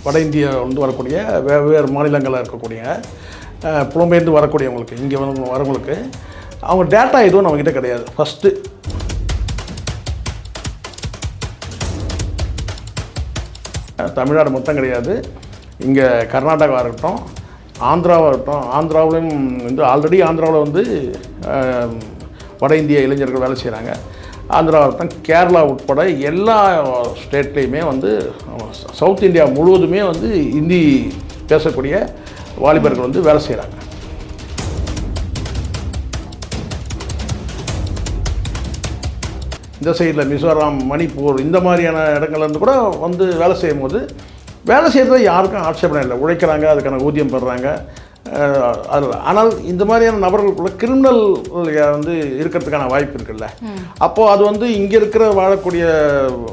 வட இந்தியா வரக்கூடிய வெவ்வேறு மாநிலங்களில் இருக்கக்கூடிய புலம்பெயர்ந்து வரக்கூடியவங்களுக்கு இங்கே வரவங்களுக்கு அவங்க டேட்டா எதுவும் நம்மக்கிட்ட கிடையாது. ஃபஸ்ட்டு தமிழ்நாடு மட்டும் கிடையாது, இங்கே கர்நாடகா இருக்கட்டும், ஆந்திராவாக இருக்கட்டும். ஆந்திராவிலையும் ஆல்ரெடி ஆந்திராவில் வட இந்திய இளைஞர்கள் வேலை செய்கிறாங்க. ஆந்திராவில் இருக்கட்டும், கேரளா உட்பட எல்லா ஸ்டேட்லேயுமே சவுத் இந்தியா முழுவதுமே ஹிந்தி பேசக்கூடிய வாலிபர்கள் வேலை செய்கிறாங்க. இந்த சைடில் மிசோராம், மணிப்பூர் இந்த மாதிரியான இடங்கள்லேருந்து கூட வேலை செய்யும் போது வேலை செய்கிறத யாருக்கும் ஆட்சேபனை இல்லை. உழைக்கிறாங்க, அதுக்கான ஊதியம் பெறுறாங்க. அதில் ஆனால் இந்த மாதிரியான நபர்களுக்குள்ள கிரிமினல் இருக்கிறதுக்கான வாய்ப்பு இருக்குல்ல. அப்போது அது இங்கே இருக்கிற வாழக்கூடிய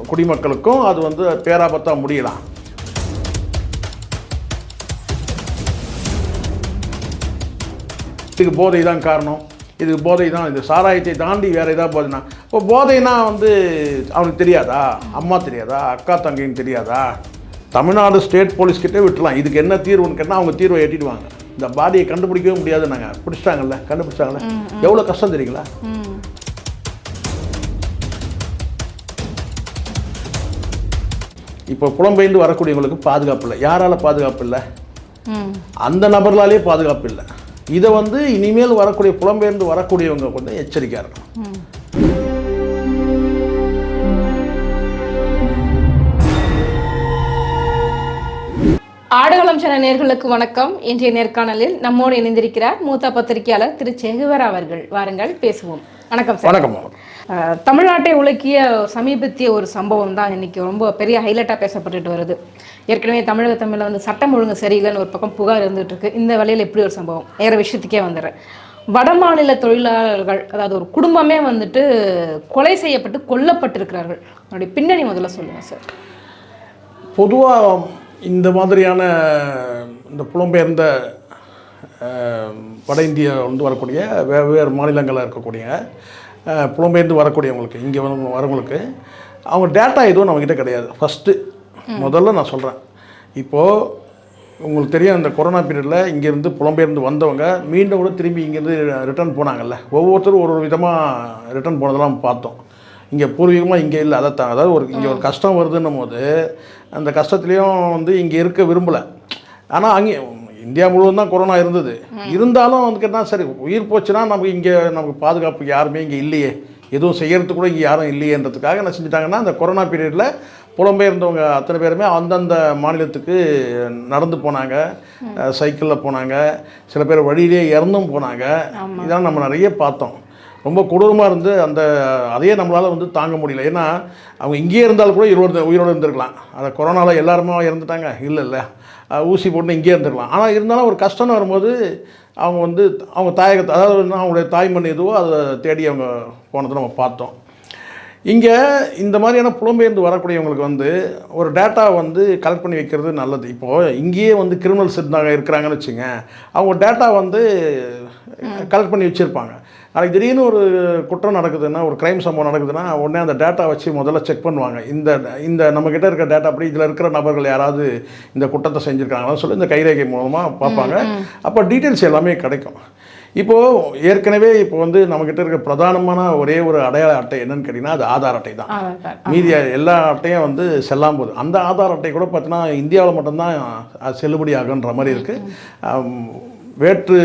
குடிமக்களுக்கும் அது பேராபத்தாக முடியலாம். இதுக்கு போதை தான் காரணம், இது போதை தான், இது சாராயத்தை தாண்டி வேறு ஏதாவது போதைனா. இப்போ போதைனா அவனுக்கு தெரியாதா, அம்மா தெரியாதா, அக்கா தங்கைன்னு தெரியாதா? தமிழ்நாடு ஸ்டேட் போலீஸ்கிட்டே விட்டுலாம். இதுக்கு என்ன தீர்வுன்னு கேட்டால் அவங்க தீர்வை எட்டிடுவாங்க. இந்த பாடியை கண்டுபிடிக்கவே முடியாது. நாங்கள் பிடிச்சிட்டாங்கல்ல, கண்டுபிடிச்சாங்கல்ல, எவ்வளோ கஷ்டம் தெரியுங்களா? இப்போ புலம்பெயர்ந்து வரக்கூடியவங்களுக்கு பாதுகாப்பு இல்லை. யாரால் பாதுகாப்பு இல்லை? அந்த நபர்களாலே பாதுகாப்பு இல்லை. இதை இனிமேல் வரக்கூடிய புலம்பெயர்ந்து வரக்கூடியவங்க எச்சரிக்கையாக இருக்கணும். ஆடுகளம் சேனல் நேயர்களுக்கு வணக்கம். இன்றைய நேர்காணலில் நம்மோடு இணைந்திருக்கிறார் மூத்த பத்திரிகையாளர் திரு செகுவரா அவர்கள். வாருங்கள் பேசுவோம். வணக்கம் சார். வணக்கம். தமிழ்நாட்டை உலுக்கிய சமீபத்திய ஒரு சம்பவம் தான் இன்னைக்கு ரொம்ப பெரிய ஹைலைட்டாக பேசப்பட்டுட்டு வருது. ஏற்கனவே தமிழில் சட்டம் ஒழுங்கு சரியில்லைன்னு ஒரு பக்கம் புகார் இருந்துகிட்டு இருக்கு. இந்த வேளையில் எப்படி ஒரு சம்பவம், வேறு விஷயத்துக்கே வந்துடுறேன். வட மாநில தொழிலாளர்கள், அதாவது ஒரு குடும்பமே கொலை செய்யப்பட்டு கொல்லப்பட்டிருக்கிறார்கள். அதனுடைய பின்னணி முதல்ல சொல்லுங்கள் சார். பொதுவாக இந்த மாதிரியான இந்த புலம்பெயர்ந்த வட இந்தியா வரக்கூடிய வெவ்வேறு மாநிலங்களில் இருக்கக்கூடிய புலம்பெயர்ந்து வரக்கூடியவங்களுக்கு இங்கே வரவங்களுக்கு அவங்க டேட்டா எதுவும் நம்மக்கிட்ட கிடையாது. ஃபஸ்ட்டு முதல்ல நான் சொல்கிறேன். இப்போது உங்களுக்கு தெரியும், இந்த கொரோனா பீரியடில் இங்கேருந்து புலம்பெயர்ந்து வந்தவங்க மீண்டும் கூட திரும்பி இங்கேருந்து ரிட்டர்ன் போனாங்கல்ல. ஒவ்வொருத்தரும் ஒரு விதமாக ரிட்டர்ன் போனதெல்லாம் பார்த்தோம். இங்கே பூர்வீகமாக இங்கே இல்லை. அதாவது இங்கே ஒரு கஷ்டம் வருதுன்னும் போது அந்த கஷ்டத்துலேயும் இங்கே இருக்க விரும்பலை. ஆனால் அங்கே இந்தியா முழுவதும் தான் கொரோனா இருந்தது. இருந்தாலும் கேட்டால் சரி, உயிர் போச்சுன்னா நமக்கு பாதுகாப்பு யாருமே இங்கே இல்லையே, எதுவும் செய்கிறதுக்கு கூட இங்கே யாரும் இல்லையன்றதுக்காக என்ன செஞ்சிட்டாங்கன்னா, அந்த கொரோனா பீரியடில் புலம்பெயர்ந்தவங்க அத்தனை பேருமே அந்தந்த மாநிலத்துக்கு நடந்து போனாங்க, சைக்கிளில் போனாங்க, சில பேர் வழியிலே இறந்தும் போனாங்க. இதெல்லாம் நம்ம நிறைய பார்த்தோம். ரொம்ப கொடூரமாக இருந்து அதையே நம்மளால் தாங்க முடியல. ஏன்னா அவங்க இங்கேயே இருந்தாலும் கூட உயிரோடு இருந்திருக்கலாம். அந்த கொரோனாவில் எல்லாருமே இறந்துட்டாங்க இல்லை, ஊசி போட்டு இங்கேயே இருந்துருக்கலாம். ஆனால் இருந்தாலும் ஒரு கஷ்டம்னு வரும்போது அவங்க அவங்க தாயகத்தை, அதாவது அவங்களுடைய தாய்மண் எதுவோ அதை தேடி அவங்க போனதை நம்ம பார்த்தோம். இங்கே இந்த மாதிரியான புலம்பெயர்ந்து வரக்கூடியவங்களுக்கு ஒரு டேட்டா கலெக்ட் பண்ணி வைக்கிறது நல்லது. இப்போது இங்கேயே கிரிமினல்ஸ் இருக்கிறாங்கன்னு வச்சுங்க, அவங்க டேட்டா கலெக்ட் பண்ணி வச்சுருப்பாங்க. நாளைக்கு திடீர்னு ஒரு குற்றம் நடக்குதுன்னா, ஒரு க்ரைம் சம்பவம் நடக்குதுன்னா உடனே அந்த டேட்டா வச்சு முதல்ல செக் பண்ணுவாங்க. இந்த நம்மக்கிட்ட இருக்கிற டேட்டா அப்படி இதில் இருக்கிற நபர்கள் யாராவது இந்த குற்றத்தை செஞ்சுருக்காங்களான்னு சொல்லி இந்த கைரேகை மூலமாக பார்ப்பாங்க. அப்போ டீட்டெயில்ஸ் எல்லாமே கிடைக்கும். இப்போது ஏற்கனவே நம்மக்கிட்ட இருக்க பிரதானமான ஒரே ஒரு அடையாள அட்டை என்னன்னு கேட்டிங்கன்னா அது ஆதார் அட்டை தான். மீதி எல்லா அட்டையும் செல்லாமல் போகுது. அந்த ஆதார் அட்டை கூட பார்த்தீங்கன்னா இந்தியாவில் மட்டும்தான் செல்லுபடி ஆகுன்ற மாதிரி இருக்குது. வேற்று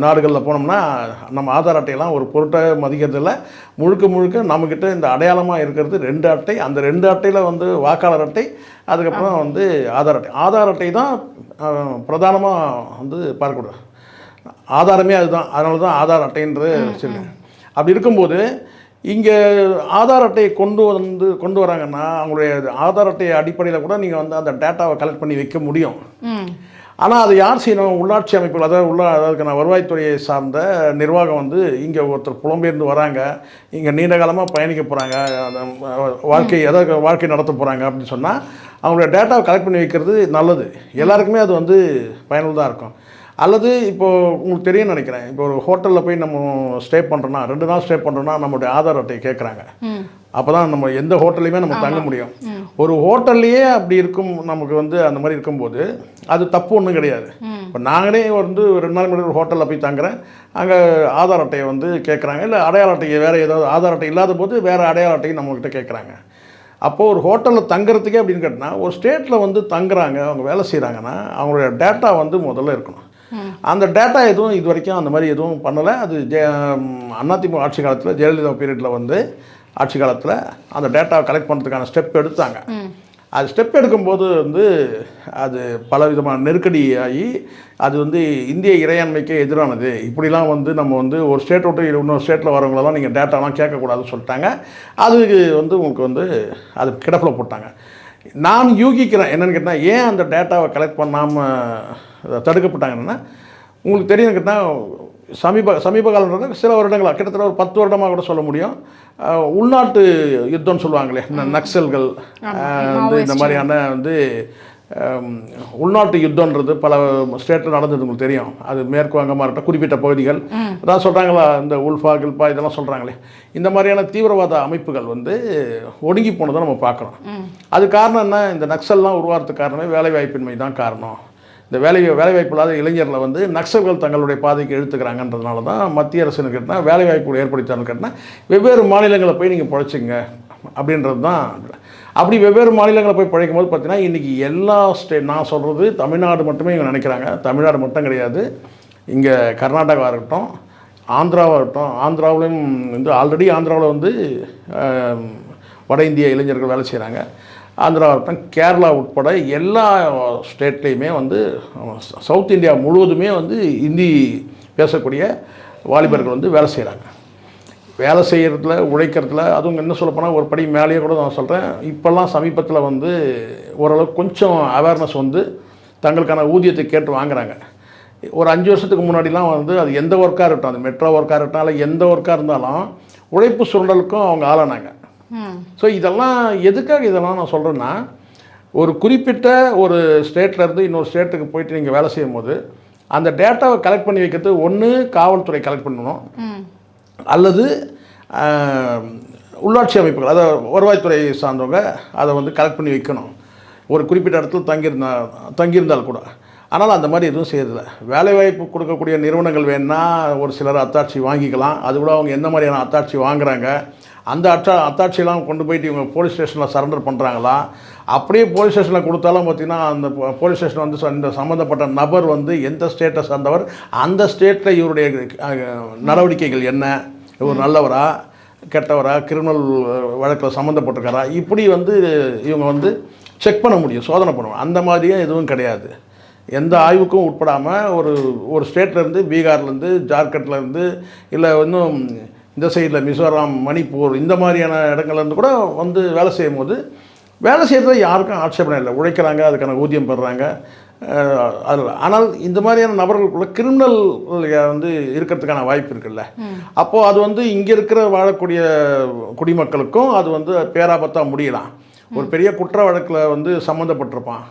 நாடுகளில் போனோம்னா நம்ம ஆதார் அட்டையெல்லாம் ஒரு பொருட்டை மதிக்கிறதில்ல. முழுக்க நம்மக்கிட்ட இந்த அடையாளமாக இருக்கிறது 2 அட்டை. அந்த 2 அட்டையில் வாக்காளர் அட்டை, அதுக்கப்புறம் ஆதார் அட்டை. ஆதார் அட்டை தான் பிரதானமாக பார்க்கக்கூடாது. ஆதாரமே அதுதான். அதனால தான் ஆதார் அட்டைன்றது வச்சுருக்கேன். அப்படி இருக்கும்போது இங்கே ஆதார் அட்டையை கொண்டு வராங்கன்னா அவங்களுடைய ஆதார் அட்டை அடிப்படையில் கூட நீங்கள் அந்த டேட்டாவை கலெக்ட் பண்ணி வைக்க முடியும். ஆனால் அது யார் செய்யணும்? உள்ளாட்சி அமைப்புகள், அதாவது வருவாய்த்துறையை சார்ந்த நிர்வாகம் இங்கே ஒருத்தர் புலம்பெயர்ந்து வராங்க, இங்கே நீண்ட காலமாக பயணிக்க போகிறாங்க, வாழ்க்கை நடத்த போகிறாங்க அப்படின்னு சொன்னால் அவங்களோட டேட்டாவை கலெக்ட் பண்ணி வைக்கிறது நல்லது. எல்லாருக்குமே அது பயனுள்ளதாக இருக்கும். அல்லது இப்போது உங்களுக்கு தெரியும்னு நினைக்கிறேன், இப்போ ஒரு ஹோட்டலில் போய் நம்ம ஸ்டே பண்ணுறோன்னா 2 நாள் ஸ்டே பண்ணுறோன்னா நம்மளுடைய ஆதார் அட்டையை கேட்குறாங்க. அப்போ தான் நம்ம எந்த ஹோட்டல்லையுமே நம்ம தங்க முடியும். ஒரு ஹோட்டல்லையே அப்படி இருக்கும், நமக்கு வந்து அந்த மாதிரி இருக்கும்போது அது தப்பு ஒன்றும் கிடையாது. இப்போ நாங்களே வந்து 2 நாள் முன்னாடி ஒரு ஹோட்டலில் போய் தங்குறேன், அங்கே ஆதார் அட்டையை வந்து கேட்குறாங்க, இல்லை அடையாள அட்டையை வேறு ஏதாவது ஆதார் அட்டை இல்லாத போது வேறு அடையாள அட்டையை நம்மக்கிட்ட கேட்குறாங்க. அப்போது ஒரு ஹோட்டலில் தங்குறதுக்கே அப்படின்னு கேட்டால் ஒரு ஸ்டேட்டில் வந்து தங்குறாங்க, அவங்க வேலை செய்கிறாங்கன்னா அவங்களுடைய டேட்டா வந்து முதல்ல இருக்கணும். அந்த டேட்டா எதுவும் இது வரைக்கும் அந்த மாதிரி எதுவும் பண்ணலை. அது அதிமுக ஆட்சி காலத்தில் ஜெயலலிதா பீரியடில் வந்து ஆட்சி காலத்தில் அந்த டேட்டாவை கலெக்ட் பண்ணுறதுக்கான ஸ்டெப் எடுத்தாங்க. அது ஸ்டெப் எடுக்கும்போது வந்து அது பல விதமான நெருக்கடி ஆகி அது வந்து இந்திய இறையாண்மைக்கே எதிரானது. இப்படிலாம் வந்து நம்ம வந்து ஒரு ஸ்டேட் விட்டு இன்னொரு ஸ்டேட்டில் வரவங்களெல்லாம் நீங்கள் டேட்டாலாம் கேட்கக்கூடாதுன்னு சொல்லிட்டாங்க. அதுக்கு வந்து உங்களுக்கு வந்து அது கிடப்பில் போட்டாங்க. நான் யூகிக்கிறேன் என்னென்னு கேட்டால், ஏன் அந்த டேட்டாவை கலெக்ட் பண்ணாமல் தடுக்கப்பட்டாங்கன்னா, உங்களுக்கு தெரியும் கேட்டால் சமீப காலம்ன்றது சில வருடங்களாக கிட்டத்தட்ட ஒரு 10 வருடமாக கூட சொல்ல முடியும். உள்நாட்டு யுத்தம்னு சொல்லுவாங்களே, நக்சல்கள் வந்து இந்த மாதிரியான வந்து உள்நாட்டு யுத்தம்ன்றது பல ஸ்டேட்டில் நடந்தது உங்களுக்கு தெரியும். அது மேற்கு வங்கமாக இருக்கட்டும், குறிப்பிட்ட பகுதிகள் அதான் சொல்கிறாங்களா, இந்த உல்ஃபா கில்பா இதெல்லாம் சொல்கிறாங்களே, இந்த மாதிரியான தீவிரவாத அமைப்புகள் வந்து ஒடுங்கி போனதை நம்ம பார்க்குறோம். அது காரணம் என்ன, இந்த நக்சல்லாம் உருவாகிறதுக்கு காரணமே வேலைவாய்ப்பின்மை தான் காரணம். இந்த வேலைவாய்ப்பு இல்லாத இளைஞர்களை வந்து நக்சல்கள் தங்களுடைய பாதைக்கு இழுத்துக்கிறாங்கன்றதுனால தான் மத்திய அரசுன்னு கேட்டால் வேலைவாய்ப்பு ஏற்படுத்தான்னு கேட்டால் வெவ்வேறு மாநிலங்களை போய் நீங்கள் பிழைச்சிங்க அப்படின்றது தான். அப்படி வெவ்வேறு மாநிலங்களை போய் பிழைக்கும் போது பார்த்தீங்கன்னா இன்றைக்கி எல்லா நான் சொல்கிறது தமிழ்நாடு மட்டுமே இவங்க நினைக்கிறாங்க. தமிழ்நாடு மட்டும் கிடையாது, இங்கே கர்நாடகாவாக இருக்கட்டும், ஆந்திராவாக இருக்கட்டும். ஆந்திராவிலையும் வந்து ஆல்ரெடி ஆந்திராவில் வந்து வட இந்திய இளைஞர்கள் வேலை செய்கிறாங்க. ஆந்திராவட்டம், கேரளா உட்பட எல்லா ஸ்டேட்லேயுமே வந்து சவுத் இந்தியா முழுவதுமே வந்து ஹிந்தி பேசக்கூடிய வாலிபர்கள் வந்து வேலை செய்கிறாங்க. வேலை செய்கிறதுல உழைக்கிறதுல அதுவும் என்ன சொல்லப்போனால் ஒரு படி மேலேயே கூட நான் சொல்கிறேன், இப்போல்லாம் சமீபத்தில் வந்து ஓரளவுக்கு கொஞ்சம் அவேர்னஸ் வந்து தங்களுக்கான ஊதியத்தை கேட்டு வாங்குகிறாங்க. ஒரு 5 வருஷத்துக்கு முன்னாடிலாம் வந்து அது எந்த ஒர்க்காக இருக்கட்டும், அது மெட்ரோ ஒர்க்காக இருக்கட்டும், இல்லை எந்த ஒர்க்காக இருந்தாலும் உழைப்பு சுரண்டலுக்கும் அவங்க ஆளானாங்க. ஸோ இதெல்லாம் எதுக்காக இதெல்லாம் நான் சொல்கிறேன்னா, ஒரு குறிப்பிட்ட ஒரு ஸ்டேட்லேருந்து இன்னொரு ஸ்டேட்டுக்கு போயிட்டு நீங்கள் வேலை செய்யும் போது அந்த டேட்டாவை கலெக்ட் பண்ணி வைக்கிறது ஒன்று காவல்துறை கலெக்ட் பண்ணணும், அல்லது உள்ளாட்சி அமைப்புகள் அதாவது வருவாய்த்துறை சார்ந்தவங்க அதை வந்து கலெக்ட் பண்ணி வைக்கணும், ஒரு குறிப்பிட்ட இடத்துல தங்கியிருந்தால் கூட. ஆனால் அந்த மாதிரி எதுவும் செய்யறதில்ல. வேலைவாய்ப்பு கொடுக்கக்கூடிய நிறுவனங்கள் வேணுன்னா ஒரு சிலர் அத்தாட்சி வாங்கிக்கலாம். அது கூட அவங்க எந்த மாதிரியான அத்தாட்சி வாங்குகிறாங்க, அந்த அத்தாட்சியெல்லாம் கொண்டு போயிட்டு இவங்க போலீஸ் ஸ்டேஷனில் சரண்டர் பண்ணுறாங்களா, அப்படியே போலீஸ் ஸ்டேஷனில் கொடுத்தாலும் பார்த்திங்கன்னா அந்த போலீஸ் ஸ்டேஷன் வந்து இந்த சம்மந்தப்பட்ட நபர் வந்து எந்த ஸ்டேட்டை சார்ந்தவர், அந்த ஸ்டேட்டில் இவருடைய நடவடிக்கைகள் என்ன, இவர் நல்லவரா கெட்டவரா, கிரிமினல் வழக்கில் சம்மந்தப்பட்டிருக்காரா, இப்படி வந்து இவங்க வந்து செக் பண்ண முடியும், சோதனை பண்ணுவோம். அந்த மாதிரியும் எதுவும் கிடையாது. எந்த ஆய்வுக்கும் உட்படாமல் ஒரு ஸ்டேட்லேருந்து, பீகார்லேருந்து, ஜார்க்கண்ட்லேருந்து, இல்லை இன்னும் இந்த சைடில் மிசோராம், மணிப்பூர் இந்த மாதிரியான இடங்கள்லேருந்து கூட வந்து வேலை செய்யும் போது வேலை செய்கிறது யாருக்கும் ஆட்சேபனை இல்லை. உழைக்கிறாங்க, அதுக்கான ஊதியம் பெறுறாங்க. அதில் ஆனால் இந்த மாதிரியான நபர்களுக்குள்ள கிரிமினல் வந்து இருக்கிறதுக்கான வாய்ப்பு இருக்குல்ல. அப்போது அது வந்து இங்கே இருக்கிற வாழக்கூடிய குடிமக்களுக்கும் அது வந்து பேராபத்தாக முடியலாம். ஒரு பெரிய குற்ற வழக்கில் வந்து சம்மந்தப்பட்டிருப்பான்,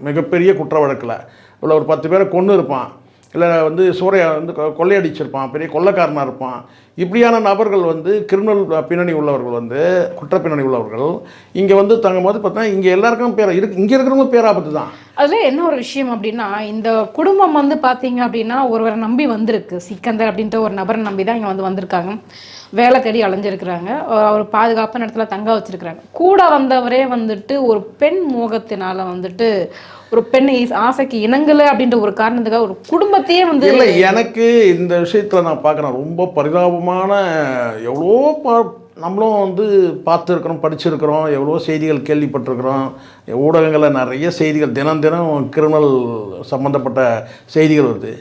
மிகப்பெரிய குற்ற வழக்கில் இல்லை ஒரு 10 பேரை கொன்று இருப்பான், இல்லை வந்து சூறையை வந்து கொள்ளையடிச்சிருப்பான், பெரிய கொள்ளைக்காரனாக இருப்பான். இப்படியான நபர்கள் வந்து கிரிமினல் பின்னணி உள்ளவர்கள் வந்து குற்ற பின்னணி உள்ளவர்கள் இங்கே வந்து தங்கும் போது பார்த்தா இங்கே எல்லாருக்கும் இங்கே இருக்கிறவங்க பேராபத்து தான். அதில் என்ன ஒரு விஷயம் அப்படின்னா, இந்த குடும்பம் வந்து பார்த்தீங்க அப்படின்னா ஒருவரை நம்பி வந்திருக்கு. சிக்கந்தர் அப்படின்ற ஒரு நபரை நம்பி தான் இங்கே வந்திருக்காங்க. வேலை தேடி அலைஞ்சிருக்கிறாங்க, ஒரு பாதுகாப்பான இடத்துல தங்க வச்சிருக்கிறாங்க. கூட வந்தவரே வந்துட்டு ஒரு பெண் மோகத்தினால வந்துட்டு ஒரு பெண் ஆசைக்கு இணங்கலை அப்படின்ற ஒரு காரணத்துக்காக ஒரு குடும்பத்தையே வந்து இல்லை. எனக்கு இந்த விஷயத்தில் நான் பார்க்குறேன் ரொம்ப பரிதாபமான, எவ்வளோ நம்மளும் வந்து பார்த்துருக்குறோம், படிச்சிருக்கிறோம், எவ்வளோ செய்திகள் கேள்விப்பட்டிருக்கிறோம். ஊடகங்களில் நிறைய செய்திகள் தினம் கிரிமினல் சம்மந்தப்பட்ட செய்திகள் வருது.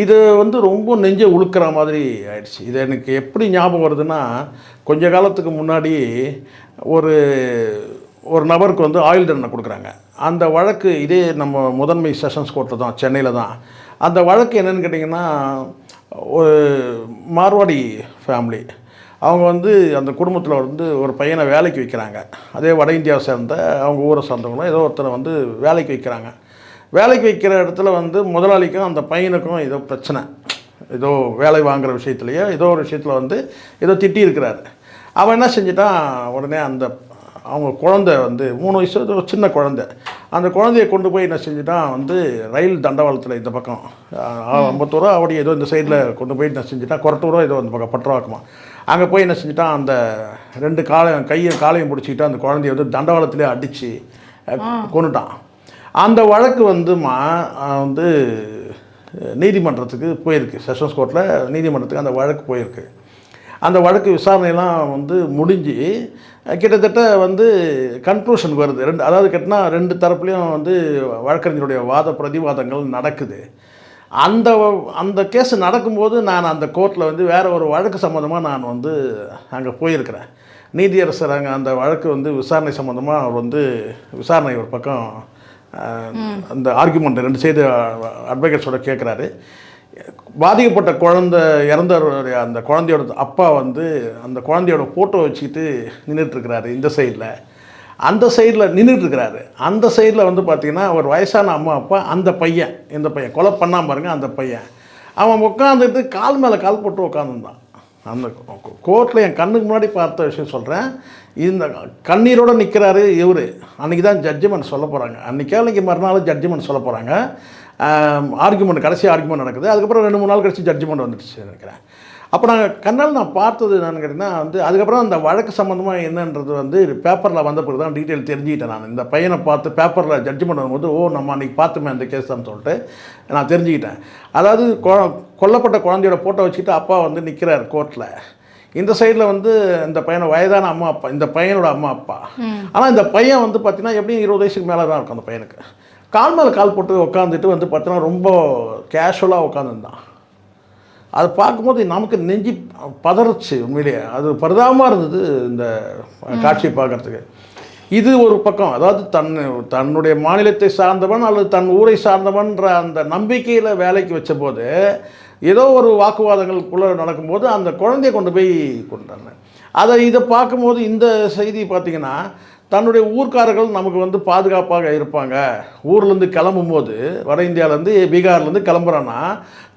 இது வந்து ரொம்ப நெஞ்சை உழுக்கிற மாதிரி ஆயிடுச்சு. இது எனக்கு எப்படி ஞாபகம் வருதுன்னா, கொஞ்ச காலத்துக்கு முன்னாடி ஒரு நபருக்கு வந்து ஆயுள் தண்டனை கொடுக்குறாங்க. அந்த வழக்கு இதே நம்ம முதன்மை செஷன்ஸ் கோர்ட்டில் தான், சென்னையில் தான். அந்த வழக்கு என்னென்னு கேட்டிங்கன்னா, ஒரு மார்வாடி ஃபேமிலி அவங்க வந்து அந்த குடும்பத்தில் வந்து ஒரு பையனை வேலைக்கு வைக்கிறாங்க. அதே வட இந்தியாவை சேர்ந்த அவங்க ஊரை சார்ந்தவங்களும் ஏதோ ஒருத்தரை வந்து வேலைக்கு வைக்கிறாங்க. வேலைக்கு வைக்கிற இடத்துல வந்து முதலாளிக்கும் அந்த பையனுக்கும் ஏதோ பிரச்சனை, ஏதோ வேலை வாங்குகிற விஷயத்துலையோ ஏதோ ஒரு விஷயத்தில் வந்து ஏதோ திட்டி இருக்கிறாரு. அவன் என்ன செஞ்சிட்டான், உடனே அந்த அவங்க குழந்தை வந்து 3 வயசு ஒரு சின்ன குழந்தை, அந்த குழந்தைய கொண்டு போய் என்ன செஞ்சுட்டான் வந்து ரயில் தண்டவாளத்தில் இந்த பக்கம் அம்பத்தூரோ அப்படி ஏதோ இந்த சைடில் கொண்டு போய் என்ன செஞ்சுட்டான், கொரட்டூரோ ஏதோ இந்த பக்கம் பற்றவாக்குமா, அங்கே போய் என்ன செஞ்சுட்டான் அந்த 2 காலையும் பிடிச்சிக்கிட்டு அந்த குழந்தைய வந்து தண்டவாளத்திலே அடித்து கொண்டுட்டான். அந்த வழக்கு வந்து நீதிமன்றத்துக்கு போயிருக்கு, செஷன்ஸ் கோர்ட்டில் நீதிமன்றத்துக்கு அந்த வழக்கு போயிருக்கு. அந்த வழக்கு விசாரணையெல்லாம் வந்து முடிஞ்சு கிட்டத்தட்ட வந்து கன்க்ளூஷன் வருது. அதாவது கேட்டினா 2 தரப்புலையும் வந்து வழக்கறிஞருடைய வாத பிரதிவாதங்கள் நடக்குது. அந்த கேஸ் நடக்கும்போது நான் அந்த கோர்ட்டில் வந்து வேறு ஒரு வழக்கு சம்மந்தமாக நான் வந்து அங்கே போயிருக்கிறேன். நீதியரசர் அங்கே அந்த வழக்கு வந்து விசாரணை சம்மந்தமாக அவர் வந்து விசாரணை ஒரு பக்கம் அந்த ஆர்குமெண்ட் 2 சைடு அட்வொகேட்ஸோட கேட்குறாரு. பாதிக்கப்பட்ட குழந்தை இறந்தவருடைய அந்த குழந்தையோட அப்பா வந்து அந்த குழந்தையோட ஃபோட்டோ வச்சுக்கிட்டு நின்றுட்டுருக்கிறாரு இந்த சைடில், அந்த சைடில் நின்றுட்டுருக்கிறாரு. அந்த சைடில் வந்து பார்த்திங்கன்னா ஒரு வயசான அம்மா அப்பா, அந்த பையன் இந்த பையன் கொலை பண்ணாமல் பாருங்க, அந்த பையன் அவன் உட்காந்துட்டு கால் மேலே கால் போட்டு உட்காந்துருந்தான். அந்த கோர்ட்டில் என் கண்ணுக்கு முன்னாடி பார்த்த விஷயம் சொல்கிறேன். இந்த கண்ணீரோடு நிற்கிறாரு இவர். அன்றைக்கி தான் ஜட்ஜ்மெண்ட் சொல்ல போகிறாங்க, அன்றைக்கி மறுநாள் ஜட்ஜ்மெண்ட் சொல்ல போகிறாங்க. ஆர்குமெண்ட் கடைசி ஆர்குமெண்ட் நடக்குது. அதுக்கப்புறம் 2-3 நாள் கழிச்சு ஜட்ஜ்மெண்ட் வந்துடுச்சு நினைக்கிறேன். அப்போ நான் பார்த்தது என்னன்னு கேட்டிங்கன்னா வந்து அதுக்கப்புறம் அந்த வழக்கு சம்மந்தமாக என்னன்றது வந்து பேப்பரில் வந்த பிறகு தான் டீட்டெயில் தெரிஞ்சுக்கிட்டேன். நான் இந்த பையனை பார்த்து பேப்பரில் ஜட்ஜ்மெண்ட் வரும்போது நம்ம அன்றைக்கி பார்த்துமே அந்த கேஸ் தான் சொல்லிட்டு நான் தெரிஞ்சுக்கிட்டேன். அதாவது கொல்லப்பட்ட குழந்தையோட ஃபோட்டோ வச்சுக்கிட்டு அப்பா வந்து நிற்கிறார் கோர்ட்டில். இந்த சைடில் வந்து இந்த பையனை வயதான அம்மா அப்பா, இந்த பையனோட அம்மா அப்பா. ஆனால் இந்த பையன் வந்து பார்த்திங்கன்னா எப்படியும் 20 வயசுக்கு மேலே தான் இருக்கும். அந்த பையனுக்கு கால் மேலே கால் போட்டு உட்காந்துட்டு வந்து பார்த்தீங்கன்னா ரொம்ப கேஷுவலாக உட்காந்துருந்தான். அதை பார்க்கும்போது நமக்கு நெஞ்சு பதறிச்சு. உண்மையிலேயே அது பரிதாபமாக இருந்தது இந்த காட்சியை பார்க்குறதுக்கு. இது ஒரு பக்கம். அதாவது தன்னுடைய மாநிலத்தை சார்ந்தவன் அல்லது தன் ஊரை சார்ந்தவன்ற அந்த நம்பிக்கையில் வேலைக்கு வச்ச போது ஏதோ ஒரு வாக்குவாதங்களுக்குள்ளே நடக்கும்போது அந்த குழந்தைய கொண்டு போய் கொண்டாங்க. இதை பார்க்கும்போது இந்த செய்தி பார்த்திங்கன்னா தன்னுடைய ஊர்க்காரர்கள் நமக்கு வந்து பாதுகாப்பாக இருப்பாங்க. ஊர்லேருந்து கிளம்பும்போது வட இந்தியாவிலேருந்து பீகார்லேருந்து கிளம்புறான்னா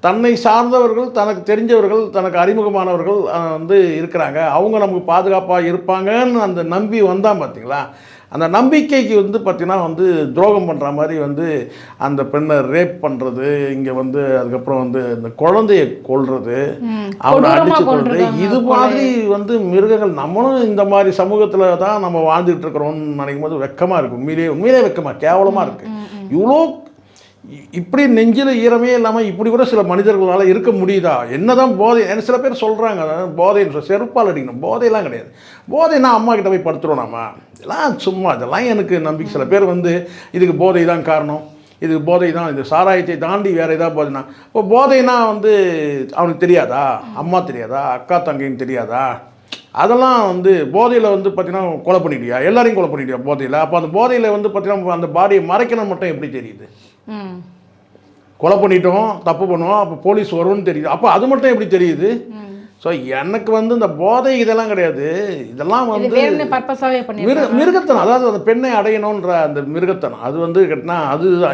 தன்னை சார்ந்தவர்கள், தனக்கு தெரிஞ்சவர்கள், தனக்கு அறிமுகமானவர்கள் வந்து இருக்கிறாங்க, அவங்க நமக்கு பாதுகாப்பாக இருப்பாங்கன்னு அந்த நம்பி வந்தான் பார்த்தீங்களா. அந்த நம்பிக்கைக்கு வந்து பார்த்திங்கன்னா வந்து துரோகம் பண்ணுற மாதிரி வந்து அந்த பெண்ணை ரேப் பண்ணுறது, இங்கே வந்து அதுக்கப்புறம் வந்து இந்த குழந்தைய கொல்றது, அவனை அடித்து கொள்வது, இது மாதிரி வந்து மிருகங்கள். நம்மளும் இந்த மாதிரி சமூகத்தில் தான் நம்ம வாழ்ந்துகிட்டு இருக்கிறோம்னு நினைக்கும் போது வெக்கமாக இருக்குது. உண்மையிலே வெக்கமாக கேவலமாக இருக்குது. இவ்வளோ இப்படி நெஞ்சில் ஈரமே இல்லாமல் இப்படி கூட சில மனிதர்களால் இருக்க முடியுதா? என்ன தான் போதை? எனக்கு சில பேர் சொல்கிறாங்க போதைன்னு செருப்பால் அடிக்கணும். போதையெல்லாம் கிடையாது. போதைன்னா அம்மா கிட்ட போய் படுத்துருவோம் நாம, இதெல்லாம் சும்மா. இதெல்லாம் எனக்கு நம்பிக்கை. சில பேர் வந்து இதுக்கு போதை தான் காரணம், இதுக்கு போதை தான், இது சாராயத்தை தாண்டி வேறு ஏதாவது போதைனா. இப்போ போதைனா வந்து அவனுக்கு தெரியாதா? அம்மா தெரியாதா? அக்கா தங்கைன்னு தெரியாதா? அதெல்லாம் வந்து போதையில் வந்து பார்த்திங்கன்னா கொலை பண்ணிட்டியா, எல்லாரையும் கொலை பண்ணிட்டியா போதையில்? அப்போ அந்த போதையில் வந்து பார்த்திங்கன்னா அந்த பாடியை மறைக்கணும் மட்டும் எப்படி தெரியுது? கொலை பண்ணிட்டோம், தப்பு பண்ணுவோம், அப்போ போலீஸ் வரும்னு தெரியுது. அப்போ அது மட்டும் எப்படி தெரியுது? ஸோ எனக்கு வந்து இந்த போதை இதெல்லாம் கிடையாது. இதெல்லாம் வந்து மிருகத்தனம். அதாவது அந்த பெண்ணை அடையணுன்ற அந்த மிருகத்தனம் அது வந்து கேட்டினா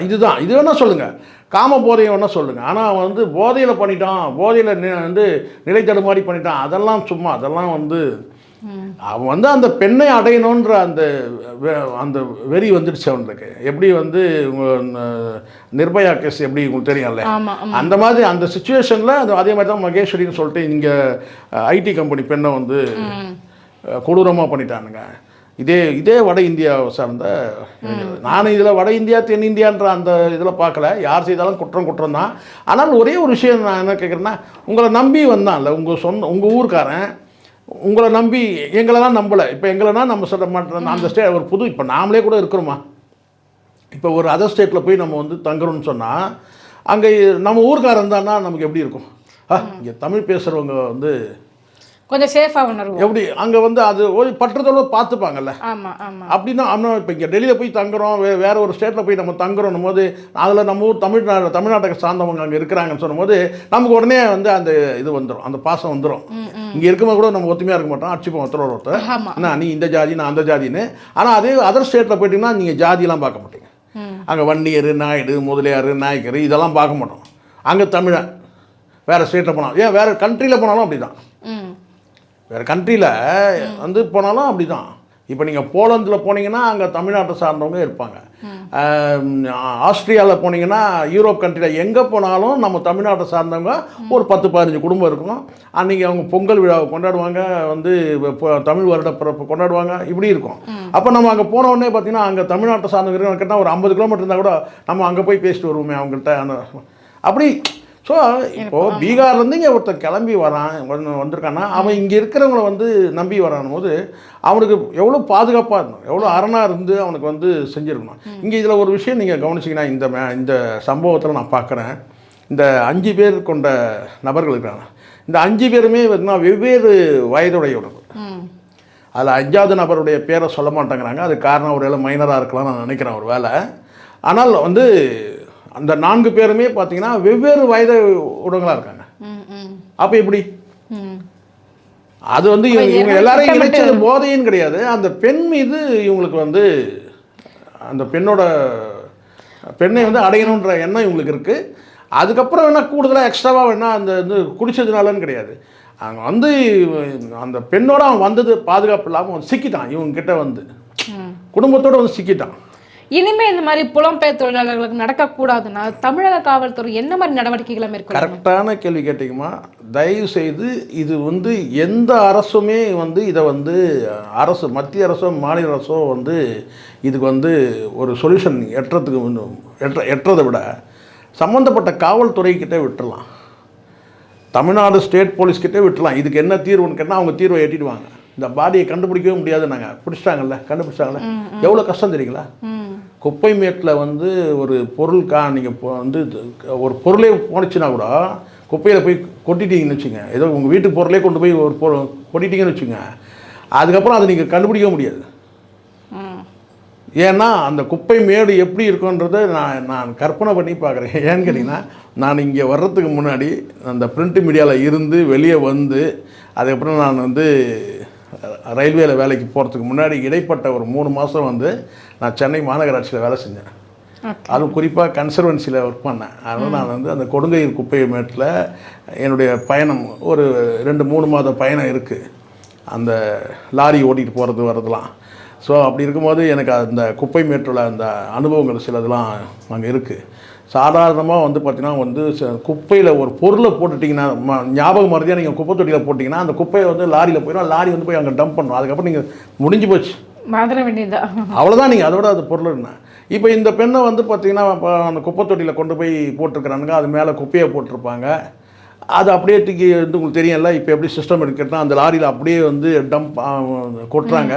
இதுதான். இது வேணால் சொல்லுங்கள், காம போதையை வேணால் சொல்லுங்கள். ஆனால் வந்து போதையில் பண்ணிட்டான், போதையில் வந்து நிலை தடுமாறி பண்ணிட்டான், அதெல்லாம் சும்மா. அதெல்லாம் வந்து அவன் வந்து அந்த பெண்ணை அடையணுன்ற அந்த வெறி வந்துடுச்சு அவனுக்கு. எப்படி வந்து நிர்பயா கேஸ் எப்படி உங்களுக்கு தெரியும்ல, அந்த மாதிரி அந்த சுச்சுவேஷனில் அதே மாதிரி தான் மகேஸ்வரின்னு சொல்லிட்டு இங்கே ஐடி கம்பெனி பெண்ணை வந்து கொடூரமாக பண்ணிட்டானுங்க. இதே வட இந்தியாவை சார்ந்த. நான் இதில் வட இந்தியா தென்னிந்தியான்ற அந்த இதில் பார்க்கல, யார் செய்தாலும் குற்றம் தான். ஆனால் ஒரே ஒரு விஷயம் நான் என்ன கேட்குறேன்னா, உங்களை நம்பி வந்தான்ல உங்கள் ஊர்க்காரன், உங்களை நம்பி எங்களெல்லாம் நம்பலை. இப்போ எங்களைனா நம்ம சொல்ல மாட்டோம். அந்த ஸ்டேட் ஒரு புது, இப்போ நாமளே கூட இருக்கிறோமா, இப்போ ஒரு அதர் ஸ்டேட்டில் போய் நம்ம வந்து தங்குறோம்னு சொன்னால் அங்கே நம்ம ஊர்க்காரன் தானா நமக்கு எப்படி இருக்கும்? இங்கே தமிழ் பேசுகிறவங்க வந்து கொஞ்சம் சேஃபாக உணர்வு எப்படி அங்கே வந்து அது ஒரு பற்றத்தோடு பார்த்துப்பாங்கல்ல. அப்படின்னா இப்போ இங்கே டெல்லியில் போய் தங்குறோம், வேறு ஒரு ஸ்டேட்டில் போய் நம்ம தங்குறோம் போது அதில் நம்ம ஊர் தமிழ்நாட்டுக்கு சார்ந்தவங்க அங்கே இருக்கிறாங்கன்னு சொல்லும்போது நமக்கு உடனே வந்து அந்த இது வந்துடும், அந்த பாசம் வந்துடும். இங்கே இருக்கும்போது கூட நம்ம ஒத்துமையாக இருக்க மாட்டோம், அடிச்சுப்போம் ஒருத்தர். என்ன நீ இந்த ஜாதி நான் அந்த ஜாதின்னு. ஆனால் அதே அதர் ஸ்டேட்டில் போயிட்டீங்கன்னா நீங்கள் ஜாதியெல்லாம் பார்க்க மாட்டீங்க. அங்கே வன்னியர், நாயுடு, முதலியார், நாயக்கர் இதெல்லாம் பார்க்க மாட்டோம். அங்கே தமிழன் வேறு ஸ்டேட்டில் போனாலும், ஏன் வேறு கண்ட்ரியில் போனாலும் அப்படி தான். வேறு கண்ட்ரியில் வந்து போனாலும் அப்படி தான். இப்போ நீங்கள் போலந்தில் போனீங்கன்னா அங்கே தமிழ்நாட்டை சார்ந்தவங்க இருப்பாங்க. ஆஸ்திரியாவில் போனீங்கன்னா, யூரோப் கண்ட்ரியில் எங்கே போனாலும் நம்ம தமிழ்நாட்டை சார்ந்தவங்க ஒரு 10-15 குடும்பம் இருக்கும். அன்றைக்கி அவங்க பொங்கல் விழாவை கொண்டாடுவாங்க, வந்து தமிழ் வருட பிறப்பு கொண்டாடுவாங்க, இப்படி இருக்கும். அப்போ நம்ம அங்கே போன உடனே பார்த்தீங்கன்னா அங்கே தமிழ்நாட்டை சார்ந்தவங்க கேட்டால் ஒரு 50 கிலோமீட்டர் இருந்தால் கூட நம்ம அங்கே போய் பேசிட்டு வருவோமே அவங்கள்ட்ட. அப்படி ஸோ இப்போது பீகார்லேருந்து இங்கே ஒருத்தர் கிளம்பி வந்திருக்கான்னா அவன் இங்கே இருக்கிறவங்கள வந்து நம்பி வரான் போது அவனுக்கு எவ்வளோ பாதுகாப்பாக இருக்கணும், எவ்வளோ அரணாக இருந்து அவனுக்கு வந்து செஞ்சுருக்கணும். இங்கே இதில் ஒரு விஷயம் நீங்கள் கவனிச்சிங்கன்னா, இந்த சம்பவத்தில் நான் பார்க்குறேன், இந்த 5 பேர் கொண்ட நபர்கள் இருக்கிறாங்க. இந்த 5 பேருமே பார்த்தீங்கன்னா வெவ்வேறு வயதுடையவர்கள். அதில் 5வது நபருடைய பேரை சொல்ல மாட்டேங்கிறாங்க. அது காரணம் ஒரு வேளை மைனராக இருக்கலாம் நான் நினைக்கிறேன் ஒரு வேளை. ஆனால் வந்து அந்த 4 பேருமே பார்த்தீங்கன்னா வெவ்வேறு வயது உடங்களாக இருக்காங்க. அப்போ எப்படி? அது வந்து இவங்க எல்லாரையும் இணைச்சது போதையும் கிடையாது. அந்த பெண் மீது இவங்களுக்கு வந்து அந்த பெண்ணை வந்து அடையணுன்ற எண்ணம் இவங்களுக்கு இருக்குது. அதுக்கப்புறம் வேணால் கூடுதலாக எக்ஸ்ட்ராவாக வேணால் அந்த இது குடித்ததுனாலன்னு கிடையாது. அவங்க வந்து அந்த பெண்ணோட அவன் வந்தது பாதுகாப்பு இல்லாமல் சிக்கிட்டான். இவங்ககிட்ட வந்து குடும்பத்தோடு வந்து சிக்கிட்டான். இனிமேல் இந்த மாதிரி புலம்பெயர் தொழிலாளர்களுக்கு நடக்கக்கூடாதுன்னா தமிழக காவல்துறை என்ன மாதிரி நடவடிக்கைகளை மேற்கொள்ள? கரெக்டான கேள்வி கேட்டிங்கம்மா. தயவு செய்து இது வந்து எந்த அரசுமே வந்து இதை வந்து அரசு, மத்திய அரசோ மாநில அரசோ வந்து இதுக்கு வந்து ஒரு சொல்யூஷன் எட்டுறதை விட சம்மந்தப்பட்ட காவல்துறைக்கிட்டே விட்டுடலாம், தமிழ்நாடு ஸ்டேட் போலீஸ்கிட்டே விட்டுடலாம். இதுக்கு என்ன தீர்வுன்னு கேட்டால் அவங்க தீர்வை எட்டிடுவாங்க. இந்த பாடியை கண்டுபிடிக்கவே முடியாது. நாங்கள் கண்டுபிடிச்சிட்டாங்கல்ல, எவ்வளோ கஷ்டம் தெரியுங்களா? குப்பை மேட்டில் வந்து ஒரு பொருள் நீங்கள் வந்து ஒரு பொருளே போனுச்சுன்னா கூட குப்பையில் போய் கொட்டிட்டீங்கன்னு வச்சுங்க, ஏதோ உங்கள் வீட்டு பொருளே கொண்டு போய் ஒரு கொட்டிட்டீங்கன்னு வச்சுங்க, அதுக்கப்புறம் அதை நீங்கள் கண்டுபிடிக்க முடியாது. ஏன்னா அந்த குப்பை மேடு எப்படி இருக்குன்றதை நான் கற்பனை பண்ணி பார்க்குறேன். ஏன்னு கேட்டிங்கன்னா, நான் இங்கே வர்றதுக்கு முன்னாடி அந்த பிரிண்ட் மீடியாவில் இருந்து வெளியே வந்து அதுக்கப்புறம் நான் வந்து ரயில்வேல வேலைக்கு போகிறதுக்கு முன்னாடி இடைப்பட்ட ஒரு 3 மாதம் வந்து நான் சென்னை மாநகராட்சியில் வேலை செஞ்சேன். அதுவும் குறிப்பாக கன்சர்வன்சியில் ஒர்க் பண்ணேன். அதனால் நான் வந்து அந்த கொடுங்கையூர் குப்பை மேட்டில் என்னுடைய பயணம் ஒரு 2-3 மாத பயணம் இருக்குது, அந்த லாரி ஓட்டிகிட்டு போகிறது வரதுலாம். ஸோ அப்படி இருக்கும்போது எனக்கு அந்த குப்பை மேட்டில் அந்த அனுபவங்கள் சிலதெல்லாம் அங்கே இருக்குது. சாதாரணமாக வந்து பார்த்திங்கன்னா வந்து குப்பையில் ஒரு பொருளை போட்டுட்டிங்கன்னா, ஞாபகம் மறதியாக நீங்கள் குப்பை தொட்டியில் போட்டிங்கன்னா அந்த குப்பையை வந்து லாரியில் போயிடும், லாரி வந்து போய் அங்கே டம்ப் பண்ணணும். அதுக்கப்புறம் நீங்கள் முடிஞ்சு போச்சு, மாத்திர வேண்டியதா, அவ்வளோதான். நீங்கள் அதோட அது பொருள் என்ன. இப்போ இந்த பெண்ணை வந்து பார்த்திங்கன்னா அந்த குப்பை தொட்டியில் கொண்டு போய் போட்டிருக்கிறானுங்க, அது மேலே குப்பையை போட்டிருப்பாங்க, அது அப்படியே தூக்கி வந்து உங்களுக்கு தெரியல இப்போ எப்படி சிஸ்டம் எடுக்கிறதுனா அந்த லாரியில் அப்படியே வந்து டம்ப் கொட்டுறாங்க.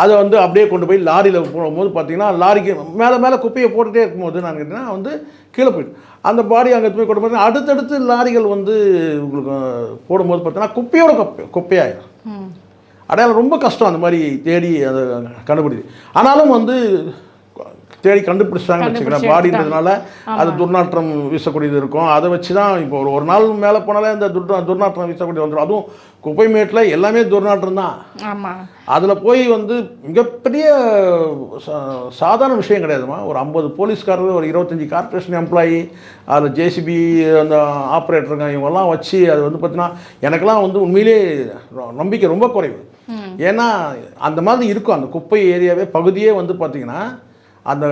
அதை வந்து அப்படியே கொண்டு போய் லாரியில் போகும்போது பார்த்திங்கன்னா லாரிக்கு மேலே குப்பையை போட்டுகிட்டே இருக்கும்போது நான் கேட்டிங்கன்னா வந்து கீழே போய்ட்டு அந்த பாடி அங்கே போய் கொண்டு போய் அடுத்தடுத்து லாரிகள் வந்து உங்களுக்கு போடும்போது பார்த்தீங்கன்னா குப்பையோட குப்பையாயிடும். அடையாளம் ரொம்ப கஷ்டம் அந்த மாதிரி தேடி அதை கண்டுபிடிச்சு. ஆனாலும் வந்து தேடி கண்டுபிடிச்சாங்கன்னு வச்சுக்கிறேன். பாடின்றதுனால அது துர்நாற்றம் வீசக்கூடியது இருக்கும். அதை வச்சு தான் இப்போ ஒரு நாள் மேலே போனாலே அந்த துர்நாற்றம் வீசக்கூடியது வந்துடும். அதுவும் குப்பை மேட்டில் எல்லாமே துர்நாற்றம் தான். அதில் போய் வந்து மிகப்பெரிய சாதாரண விஷயம் கிடையாதுமா. ஒரு 50 போலீஸ்காரர், ஒரு 25 கார்பரேஷன் எம்ப்ளாயி, அதில் ஜேசிபி அந்த ஆப்ரேட்டருங்க இவங்கெல்லாம் வச்சு அது வந்து பார்த்தீங்கன்னா எனக்கெல்லாம் வந்து உண்மையிலே நம்பிக்கை ரொம்ப குறைவு. ஏன்னா அந்த மாதிரி இருக்கும் அந்த குப்பை ஏரியாவே பகுதியே வந்து பார்த்திங்கன்னா அந்த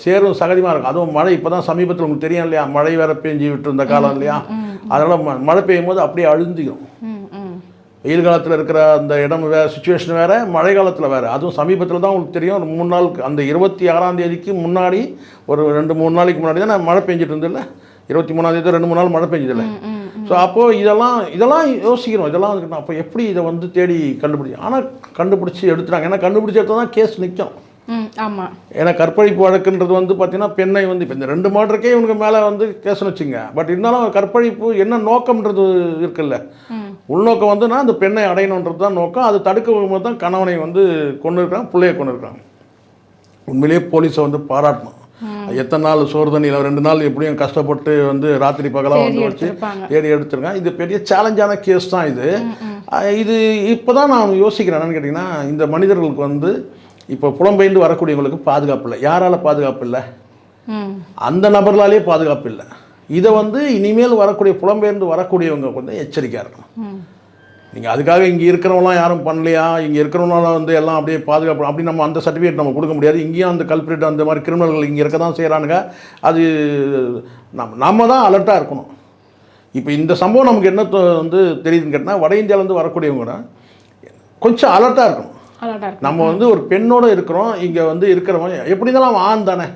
சேரும் சகதியமாக இருக்கும். அதுவும் மழை இப்போ தான் சமீபத்தில் உங்களுக்கு தெரியும் இல்லையா, மழை வேறு பெஞ்சு விட்டு இருந்த காலம் இல்லையா, அதனால் மழை பெய்யும் போது அப்படியே அழுந்திக்கும். வெயில் காலத்தில் இருக்கிற அந்த இடம் வேறு, சுச்சுவேஷன் வேறு, மழை காலத்தில் வேறு. அதுவும் சமீபத்தில் தான் உங்களுக்கு தெரியும், ஒரு 3 நாளுக்கு அந்த 26ஆம் தேதிக்கு முன்னாடி ஒரு 2-3 நாளைக்கு முன்னாடி தான் நான் மழை பெஞ்சிட்டு இருந்தில்ல, 23ஆம் தேதி 2-3 நாள் மழை பெஞ்சதில்லை. ஸோ அப்போது இதெல்லாம் யோசிக்கிறோம். இதெல்லாம் அப்போ எப்படி இதை வந்து தேடி கண்டுபிடிச்சி, ஆனால் கண்டுபிடிச்சி எடுத்துட்டாங்க. ஏன்னா கண்டுபிடிச்சி எடுத்தால் தான் கேஸ் நிற்கும். ஆமாம். ஏன்னா கற்பழிப்பு வழக்குன்றது வந்து பார்த்தீங்கன்னா பெண்ணை வந்து இப்போ இந்த 2 மர்டருக்கே இவனுக்கு மேலே வந்து கேஸ்ன்னு வச்சுங்க. பட் இருந்தாலும் கற்பழிப்பு என்ன நோக்கம்ன்றது இருக்குல்ல, உள்நோக்கம் வந்துன்னா அந்த பெண்ணை அடையணுன்றது தான் நோக்கம். அது தடுக்க தான் கணவனை வந்து கொண்டு இருக்காங்க, பிள்ளையை கொண்டு இருக்காங்க. உண்மையிலேயே போலீஸை வந்து பாராட்டணும். எத்தனை நாள் சோறு தண்ணியில் 2 நாள் எப்படியும் கஷ்டப்பட்டு வந்து ராத்திரி பகலாக வந்து வச்சு தேடி எடுத்துருக்காங்க. இது பெரிய சேலஞ்சான கேஸ் தான் இது. இப்போ தான் நான் யோசிக்கிறேன் என்னன்னு கேட்டிங்கன்னா, இந்த மனிதர்களுக்கு வந்து இப்போ புலம்பெயர்ந்து வரக்கூடியவங்களுக்கு பாதுகாப்பு இல்லை. யாரால் பாதுகாப்பு இல்லை? ம். அந்த நபர்களாலே பாதுகாப்பு இல்லை. இதை வந்து இனிமேல் வரக்கூடிய புலம்பெயர்ந்து வரக்கூடியவங்க கொஞ்சம் எச்சரிக்கையாக இருக்கணும். ம். நீங்கள் அதுக்காக இங்கே இருக்கிறவங்களாம் யாரும் பண்ணலையா, இங்கே இருக்கிறவங்களால வந்து எல்லாம் அப்படியே பாதுகாப்பு அப்படி நம்ம அந்த சர்டிஃபிகேட் நம்ம கொடுக்க முடியாது. இங்கேயும் அந்த கல்பிரேட் அந்த மாதிரி கிரிமினல்கள் இங்கே இருக்க தான் செய்கிறானுங்க. அது நம்ம தான் அலர்ட்டாக இருக்கணும். இப்போ இந்த சம்பவம் நமக்கு என்ன வந்து தெரியுதுன்னு கேட்டால், வட இந்தியாவிலேருந்து வரக்கூடியவங்க கொஞ்சம் அலர்ட்டாக இருக்கணும். நம்ம வந்து ஒரு பெண்ணோடு இருக்கிறோம், இங்கே வந்து இருக்கிறவன் எப்படி இருந்தாலும் அவன் ஆண் தானே,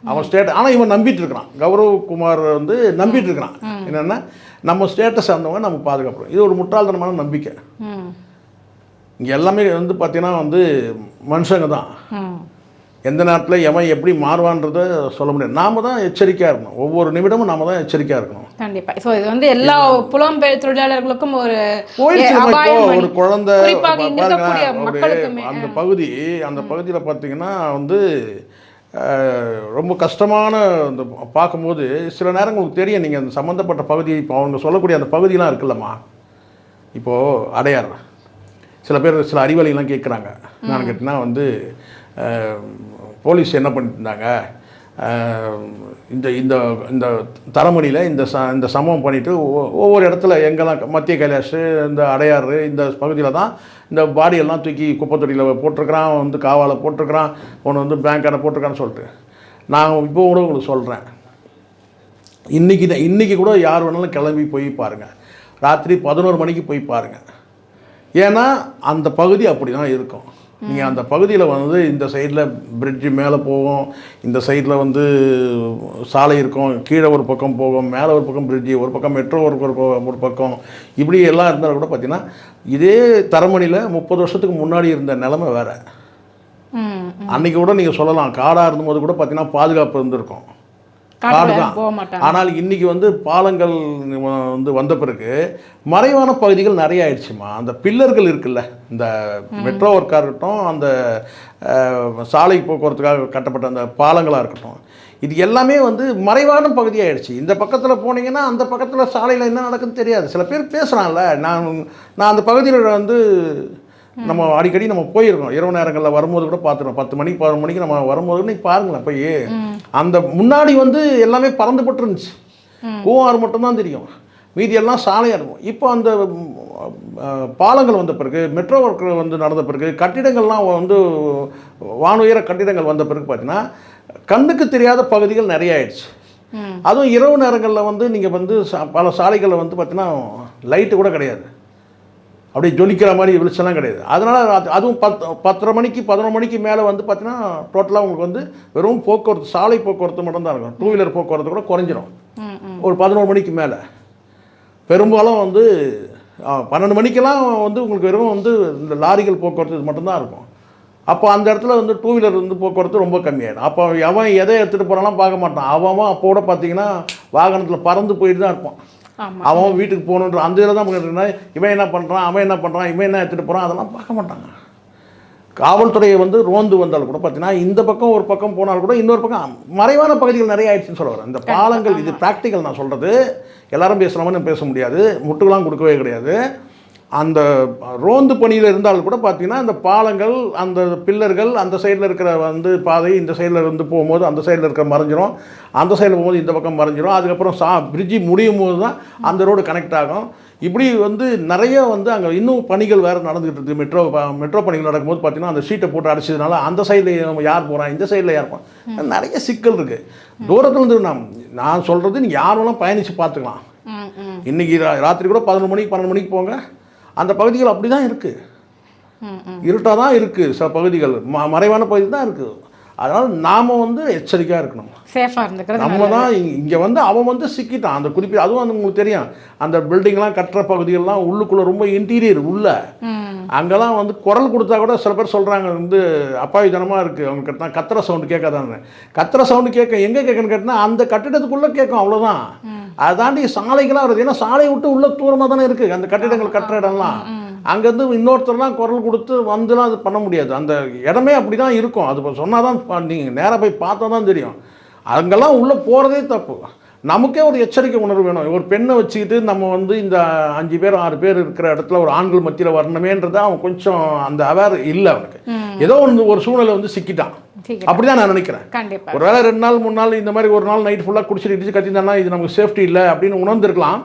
அவன் ஸ்டேட். ஆனால் இவன் நம்பிட்டு இருக்கிறான், கௌரவ் குமார் வந்து நம்பிட்டு இருக்கிறான் என்னென்னா நம்ம ஸ்டேட்டஸ் இருந்தவங்க நம்ம பாதுகாப்புறோம். இது ஒரு முட்டாள்தனமான நம்பிக்கை. இங்கே எல்லாமே வந்து பார்த்தீங்கன்னா வந்து மனுஷங்க தான். எந்த நேரத்தில் எவன் எப்படி மாறுவான்றதை சொல்ல முடியாது. நாம தான் எச்சரிக்கையாக இருக்கணும். ஒவ்வொரு நிமிடமும் நாம தான் எச்சரிக்கையாக இருக்கணும். கண்டிப்பா. ஸோ இது வந்து எல்லா புலம்பெயர் தொழிலாளர்களுக்கும் ஒரு ஒரு குழந்தை மக்களுக்குமே அந்த பகுதியில் பார்த்தீங்கன்னா வந்து ரொம்ப கஷ்டமான அந்த பார்க்கும்போது சில நேரம் உங்களுக்கு தெரியும். நீங்கள் அந்த சம்மந்தப்பட்ட பகுதி இப்போ அவங்க சொல்லக்கூடிய அந்த பகுதியெலாம் இருக்குல்லம்மா, இப்போது அடையார் சில பேர் சில அறிவாளிகள்லாம் கேட்குறாங்க. நான் கேட்டிங்கன்னா வந்து போலீஸ் என்ன பண்ணிட்டு இருந்தாங்க, இந்த இந்த இந்த தரமணியில் இந்த சம்பவம் பண்ணிவிட்டு ஒவ்வொரு இடத்துல எங்கெல்லாம் மத்திய கைலாஷ் இந்த அடையாறு இந்த பகுதியில் தான் இந்த பாடியெல்லாம் தூக்கி குப்பை தொட்டியில் போட்டிருக்கிறான், வந்து காவால போட்டிருக்கிறான், ஒன்று வந்து பேங்கான போட்டிருக்கான்னு சொல்லிட்டு. நான் இப்போ கூட உங்களுக்கு சொல்கிறேன், இன்றைக்கி கூட யார் வேணாலும் கிளம்பி போய் பாருங்கள், ராத்திரி 11 மணிக்கு போய் பாருங்கள். ஏன்னா அந்த பகுதி அப்படி தான் இருக்கும். நீங்கள் அந்த பகுதியில் வந்து இந்த சைடில் பிரிட்ஜு மேலே போகும், இந்த சைடில் வந்து சாலை இருக்கும், கீழே ஒரு பக்கம் போகும், மேலே ஒரு பக்கம் பிரிட்ஜு, ஒரு பக்கம் மெட்ரோ ஒரு பக்கம், இப்படி எல்லாம் இருந்தாலும் கூட பார்த்தீங்கன்னா இதே தரமணியில் 30 வருஷத்துக்கு முன்னாடி இருந்த நிலைமை வேறு. அன்றைக்கி கூட நீங்கள் சொல்லலாம், காடாக இருந்தபோது கூட பார்த்தீங்கன்னா பாதுகாப்பு இருந்திருக்கும், காடு தான். ஆனால் இன்றைக்கி வந்து பாலங்கள் வந்து வந்த பிறகு மறைவான பகுதிகள் நிறைய ஆயிடுச்சுமா. அந்த பில்லர்கள் இருக்குல்ல, இந்த மெட்ரோ ஒர்க்காக இருக்கட்டும், அந்த சாலை போக்குவரத்துக்காக கட்டப்பட்ட அந்த பாலங்களாக இருக்கட்டும், இது எல்லாமே வந்து மறைவான பகுதியாகிடுச்சு. இந்த பக்கத்தில் போனீங்கன்னா அந்த பக்கத்தில் சாலையில் என்ன நடக்குதுன்னு தெரியாது. சில பேர் பேசுகிறான்ல, நான் அந்த பகுதியில் வந்து நம்ம அடிக்கடி நம்ம போயிருக்கோம், இரவு நேரங்களில் வரும்போது கூட பார்த்துருவோம். 10 மணிக்கு 11 மணிக்கு நம்ம வரும்போது நீங்கள் பாருங்களேன் போய், அந்த முன்னாடி வந்து எல்லாமே பறந்துபட்டு இருந்துச்சு, கூவாறு மட்டும்தான் தெரியும், மீதி எல்லாம் சாலையாக இருக்கும். இப்போ அந்த பாலங்கள் வந்த பிறகு, மெட்ரோ ஒர்க் வந்து நடந்த பிறகு, கட்டிடங்கள்லாம் வந்து வானுயர கட்டிடங்கள் வந்த பிறகு பார்த்தீங்கன்னா கண்ணுக்கு தெரியாத பகுதிகள் நிறைய ஆயிடுச்சு. அதுவும் இரவு நேரங்களில் வந்து நீங்கள் வந்து பல சாலைகளில் வந்து பார்த்தீங்கன்னா லைட்டு கூட கிடையாது, அப்படியே ஜொலிக்கிற மாதிரி வெளிச்செல்லாம் கிடையாது. அதனால் அதுவும் 10:30 மணிக்கு 11 மணிக்கு மேலே வந்து பார்த்தீங்கன்னா டோட்டலாக உங்களுக்கு வந்து வெறும் போக்குவரத்து, சாலை போக்குவரத்து மட்டும்தான் இருக்கும். 2 வீலர் போக்குவரத்து கூட குறைஞ்சிரும் ஒரு 11 மணிக்கு மேலே. பெரும்பாலும் வந்து 12 மணிக்கெல்லாம் வந்து உங்களுக்கு வெறும் வந்து இந்த லாரிகள் போக்குவரத்து இது மட்டும்தான் இருக்கும். அப்போ அந்த இடத்துல வந்து 2 வீலர் வந்து போக்குவரத்து ரொம்ப கம்மியாயிடும். அப்போ அவன் எதை எடுத்துகிட்டு போகிறாலாம் பார்க்க மாட்டான். அவன் அப்போ கூட பார்த்தீங்கன்னா வாகனத்தில் பறந்து போயிட்டு தான் இருப்பான். அவன் வீட்டுக்கு போகணுன்ற அந்த இதில் தான் பண்ணிட்டுருந்தா, இவன் என்ன பண்ணுறான், அவன் என்ன பண்ணுறான், இவன் என்ன எடுத்துகிட்டு போகிறான், அதெல்லாம் பார்க்க மாட்டாங்க. காவல்துறையை வந்து ரோந்து வந்தாலும் கூட பார்த்தீங்கன்னா இந்த பக்கம் ஒரு பக்கம் போனாலும் கூட இன்னொரு பக்கம் மறைவான பகுதிகள் நிறைய ஆயிடுச்சுன்னு சொல்ல வரேன். இந்த பாலங்கள் இது ப்ராக்டிக்கல் நான் சொல்கிறது, எல்லாரும் பேசுகிறவங்க பேச முடியாது, முட்டுக்கெல்லாம் கொடுக்கவே கிடையாது. அந்த ரோந்து பணியில் இருந்தாலும் கூட பார்த்தீங்கன்னா அந்த பாலங்கள், அந்த பில்லர்கள், அந்த சைடில் இருக்கிற வந்து பாதை, இந்த சைடில் இருந்து போகும்போது அந்த சைடில் இருக்கிற மறைஞ்சிரும், அந்த சைடில் போகும்போது இந்த பக்கம் மறைஞ்சிரும். அதுக்கப்புறம் பிரிட்ஜி முடியும் போது தான் அந்த ரோடு கனெக்ட் ஆகும். இப்படி வந்து நிறைய வந்து அங்கே இன்னும் பணிகள் வேறு நடந்துகிட்டு இருக்குது. மெட்ரோ பணிகள் நடக்கும்போது பார்த்தீங்கன்னா அந்த ஷீட்டை போட்டு அடிச்சதுனால அந்த சைடில் யார் போகிறான், இந்த சைடில் யார் போகிறான், நிறைய சிக்கல் இருக்குது. தூரத்துலேருந்து நான் சொல்கிறது நீங்கள் யார் வேணாலும் பயணித்து பார்த்துக்கலாம். இன்றைக்கி ராத்திரி கூட 11 மணிக்கு 12 மணிக்கு போங்க, அந்த பகுதிகள் அப்படி தான் இருக்குது, இருட்டாக தான் இருக்குது. சில பகுதிகள் மறைவான பகுதி தான் இருக்குது. அதனால் நாம் வந்து எச்சரிக்கையாக இருக்கணும், சேஃபாக இருந்துக்கிறது. நம்ம தான் இங்கே வந்து அவன் வந்து சிக்கிட்டான் அந்த குறிப்பிட்ட. அதுவும் வந்து உங்களுக்கு தெரியும், அந்த பில்டிங்லாம் கட்டுற பகுதிகள்லாம் உள்ளுக்குள்ளே ரொம்ப இன்டீரியர் உள்ள, அங்கெல்லாம் வந்து குரல் கொடுத்தா கூட சில பேர் சொல்கிறாங்க வந்து அப்பாவித்தனமாக இருக்குது, அவங்க கேட்டால் கத்துற சவுண்டு கேட்காதாங்க. கத்துற சவுண்டு கேட்க எங்கே கேட்கணும்னு கேட்டால் அந்த கட்டிடத்துக்குள்ளே கேட்கும், அவ்வளோதான். அதை தாண்டி சாலைகளாக வருது, ஏன்னா சாலையை விட்டு உள்ள தூரமாக தானே இருக்குது அந்த கட்டிடங்கள் கட்டுற இடம்லாம். அங்கேருந்து இன்னொருத்தர்லாம் குரல் கொடுத்து வந்துலாம் அது பண்ண முடியாது. அந்த இடமே அப்படி தான் இருக்கும். அது சொன்னால் தான் நீங்கள் நேராக போய் பார்த்தா தான் தெரியும். அங்கெல்லாம் உள்ளே போகிறதே தப்பு. நமக்கே ஒரு எச்சரிக்கை உணர்வு வேணும். ஒரு பெண்ணை வச்சுக்கிட்டு நம்ம வந்து இந்த 5 பேர் 6 பேர் இருக்கிற இடத்துல ஒரு ஆண்கள் மத்தியில் வரணுமேன்றதை அவன் கொஞ்சம் அந்த அவேர் இல்லை அவனுக்கு. ஏதோ ஒரு சூழ்நிலை வந்து சிக்கிட்டான். அப்படிதான் நான் நினைக்கிறேன். கண்டிப்பா ஒரு வேளை 2 நாள் 3 நாள் இந்த மாதிரி ஒரு நாள் நைட் ஃபுல்லாக குடிச்சிட்டு இடிச்சு கத்திருந்தானா இது நமக்கு சேஃப்டி இல்லை அப்படின்னு உணர்ந்திருக்கலாம்.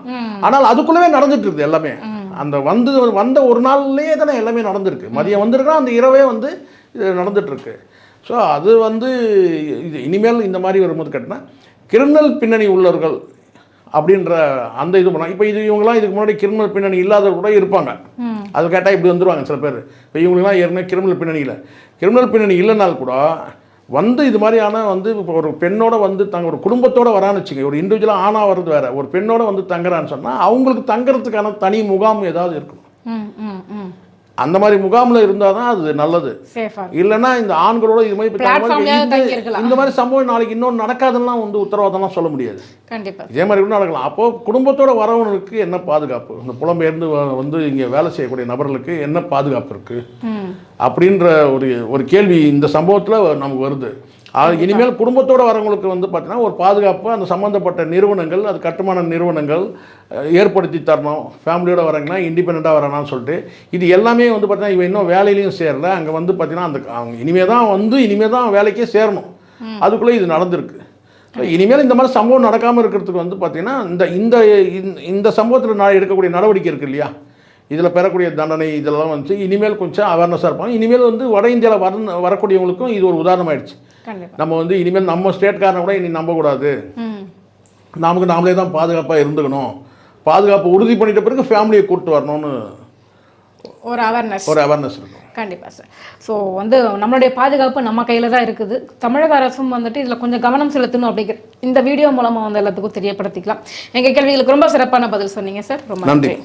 ஆனால் அதுக்குள்ளவே நடந்துட்டு இருக்குது எல்லாமே. அந்த வந்த ஒரு நாள்லேயே தானே எல்லாமே நடந்திருக்கு. மதியம் வந்திருக்கா, அந்த இரவே வந்து நடந்துட்டுருக்கு. ஸோ அது வந்து இது இனிமேல் இந்த மாதிரி வரும்போது கேட்டினா கிரிமினல் பின்னணி உள்ளவர்கள் அப்படின்ற அந்த இது பண்ணலாம். இப்போ இவங்களாம் இதுக்கு முன்னாடி கிரிமினல் பின்னணி இல்லாதவர்கள் கூட இருப்பாங்க. அது கேட்டால் இப்படி வந்துடுவாங்க சில பேர். இப்போ இவங்களுக்குலாம் ஏற்கனவே கிரிமினல் பின்னணி இல்லைனாலும் கூட வந்து இது மாதிரியான வந்து இப்போ ஒரு பெண்ணோட வந்து ஒரு குடும்பத்தோடு வரான்னு வச்சுங்க. ஒரு இண்டிவிஜுவலாக ஆணாக வர்றது வேறு, ஒரு பெண்ணோட வந்து தங்குறான்னு சொன்னால் அவங்களுக்கு தங்குறதுக்கான தனி முகாம் ஏதாவது இருக்கணும். அந்த மாதிரி முகாமில் இருந்தால் தான் அது நல்லது. இல்லைன்னா இந்த ஆண்களோட இது மாதிரி இந்த மாதிரி சம்பவம் நாளைக்கு இன்னொன்று நடக்காதுன்னா வந்து உத்தரவாதம்லாம் சொல்ல முடியாது. கண்டிப்பாக இதே மாதிரி கூட நடக்கலாம். அப்போது குடும்பத்தோட வரவனுக்கு என்ன பாதுகாப்பு, இந்த புலம்பெயர்ந்து வந்து இங்கே வேலை செய்யக்கூடிய நபர்களுக்கு என்ன பாதுகாப்பு இருக்குது அப்படின்ற ஒரு கேள்வி இந்த சம்பவத்தில் நமக்கு வருது. இனிமேல் குடும்பத்தோடு வரவங்களுக்கு வந்து பார்த்தீங்கன்னா ஒரு பாதுகாப்பு அந்த சம்மந்தப்பட்ட நிறுவனங்கள், அது கட்டுமான நிறுவனங்கள் ஏற்படுத்தி தரணும். ஃபேமிலியோடு வராங்கன்னா இண்டிபெண்ட்டாக வரானான்னு சொல்லிட்டு இது எல்லாமே வந்து பார்த்தீங்கன்னா இவன் இன்னும் வேலையிலையும் சேரல. அங்கே வந்து பார்த்தீங்கன்னா அவங்க இனிமே தான் வேலைக்கே சேரணும். அதுக்குள்ளே இது நடந்திருக்கு. இனிமேல் இந்த மாதிரி சம்பவம் நடக்காமல் இருக்கிறதுக்கு வந்து பார்த்தீங்கன்னா இந்த சம்பவத்தில் எடுக்கக்கூடிய நடவடிக்கை இருக்குது இல்லையா, இதில் பெறக்கூடிய தண்டனை இதெல்லாம் வந்து இனிமேல் கொஞ்சம் அவேர்னஸாக இருப்பாங்க. இனிமேல் வந்து வட இந்தியாவில் வரக்கூடியவங்களுக்கும் இது ஒரு உதாரணம் ஆயிடுச்சு. நம்ம வந்து இனிமேல் நம்ம ஸ்டேட்காரனை கூட இனி நம்பக்கூடாது, நமக்கு நாமளே தான் பாதுகாப்பாக இருந்துக்கணும், பாதுகாப்பு உறுதி பண்ணிட்ட பிறகு ஃபேமிலியை கூப்பிட்டு வரணும்னு ஒரு அவேர்னஸ் இருக்கும். கண்டிப்பாக சார். ஸோ வந்து நம்மளுடைய பாதுகாப்பு நம்ம கையில் தான் இருக்குது. தமிழக அரசும் வந்துட்டு இதில் கொஞ்சம் கவனம் செலுத்தணும் அப்படிங்கிற இந்த வீடியோ மூலமாக வந்து எல்லாத்துக்கும் தெரியப்படுத்திக்கலாம். எங்கள் கேள்விகளுக்கு ரொம்ப சிறப்பான பதில் சொன்னீங்க சார். ரொம்ப நன்றி.